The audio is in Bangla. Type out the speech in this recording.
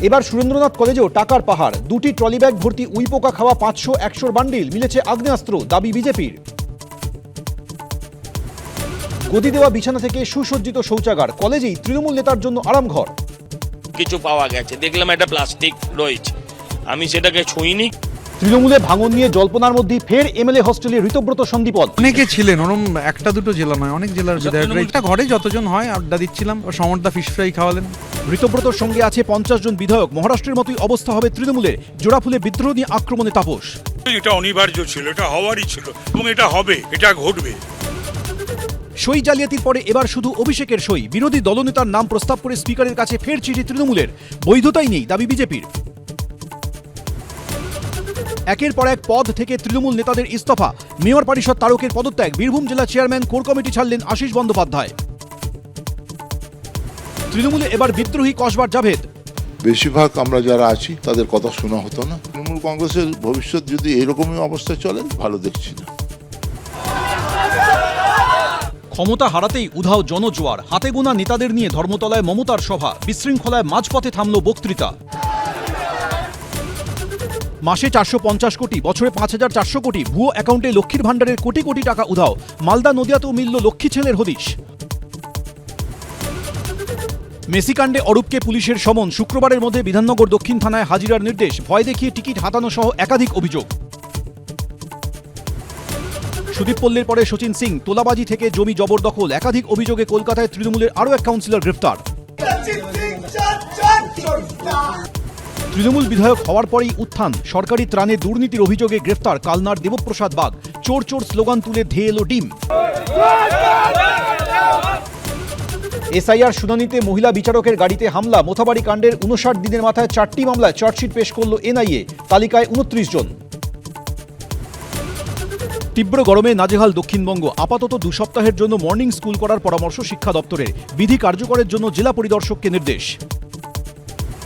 এবার সুরেন্দ্রনাথ কলেজেও টাকার পাহাড়, 2টি ট্রলি ব্যাগ ভর্তি উইপোকা খাওয়া 500-100 বান্ডিল, মিলেছে আগ্নেয়াস্ত্র, দাবি বিজেপির। গদি দেওয়া বিছানা থেকে সুসজ্জিত শৌচাগার, কলেজেই তৃণমূল নেতার জন্য আরামঘর। কিছু পাওয়া গেছে, দেখলাম একটা প্লাস্টিক রয়েছে, আমি সেটাকে ছুঁইনি। তৃণমূলে ভাঙন নিয়ে জল্পনার মধ্যে ফের এমএলএ হস্টেলে ঋতব্রত সন্দীপন। অনেকে ছিলেন, ওরম একটা দুটো জেলা নয়, অনেক জেলার বিধায়করা একটা ঘরে যতজন হয় আড্ডা দিচ্ছিলাম, সমরদা ফিশ ফ্রাই খাওয়ালেন। ঋতব্রতর সঙ্গে আছে 50 জন বিধায়ক। মহারাষ্ট্রের মতোই অবস্থা হবে তৃণমূলের। জোড়াফুলে বিদ্রোহ নিয়ে আক্রমণে তাপস। এটা অনিবার্য ছিল, এটা হওয়ারই ছিল এবং এটা হবে, এটা ঘটবে। সই জালিয়াতির পরে এবার শুধু অভিষেকের সই। বিরোধী দলনেতার নাম প্রস্তাব করে স্পিকারের কাছে ফের চিঠি তৃণমূলের। বৈধতাই নেই, দাবি বিজেপির। একের পর এক পদ থেকে তৃণমূল নেতাদের ইস্তফা। মেয়র পরিষদ তারকের পদত্যাগ। বীরভূম জেলা চেয়ারম্যান কোর কমিটি ছাড়লেন আশিস বন্দ্যোপাধ্যায়। তৃণমূলে এবার বিদ্রোহী কসবার জাভেদ। বেশিরভাগ আমরা যারা আছি তাদের কথা শোনা হতো না। তৃণমূল কংগ্রেসের ভবিষ্যৎ যদি এরকমই অবস্থায় চলে, ভালো দেখছি না। ক্ষমতা হারাতেই উধাও জনজোয়ার। হাতে গোনা নেতাদের নিয়ে ধর্মতলায় মমতার সভা। বিশৃঙ্খলায় মাঝপথে থামল বক্তৃতা। মাসে 450 কোটি, বছরে 5400 কোটি, ভুয়ো অ্যাকাউন্টে লক্ষ্মীর ভাণ্ডারের কোটি কোটি টাকা উধাও। মালদা নদিয়াতেও মিলল লক্ষ্মী ছেলের হদিশ। মেসিকাণ্ডে অরূপকে পুলিশের সমন। শুক্রবারের মধ্যে বিধাননগর দক্ষিণ থানায় হাজিরার নির্দেশ। ভয় দেখিয়ে টিকিট হাতানো সহ একাধিক অভিযোগ। সুদীপ পল্লীর পরে শচীন সিং, তোলাবাজি থেকে জমি জবরদখল, একাধিক অভিযোগে কলকাতায় তৃণমূলের আরও এক কাউন্সিলর গ্রেফতার। তৃণমূল বিধায়ক হওয়ার পরেই উত্থান। সরকারি ত্রাণে দুর্নীতির অভিযোগে গ্রেফতার কালনার দেবপ্রসাদ বাগ। চোর চোর স্লোগান তুলে ধেয়ে এলো ডিম। এসআইআর শুনানিতে মহিলা বিচারকের গাড়িতে হামলা। মোথাবাড়ি কাণ্ডের 59 দিনের মাথায় 4টি মামলায় চার্জশিট পেশ করল এনআইএ। তালিকায় 29 জন। তীব্র গরমে নাজেহাল দক্ষিণবঙ্গ। আপাতত 2 সপ্তাহের জন্য মর্নিং স্কুল করার পরামর্শ শিক্ষা দপ্তরের। বিধি কার্যকরের জন্য জেলা পরিদর্শককে নির্দেশ।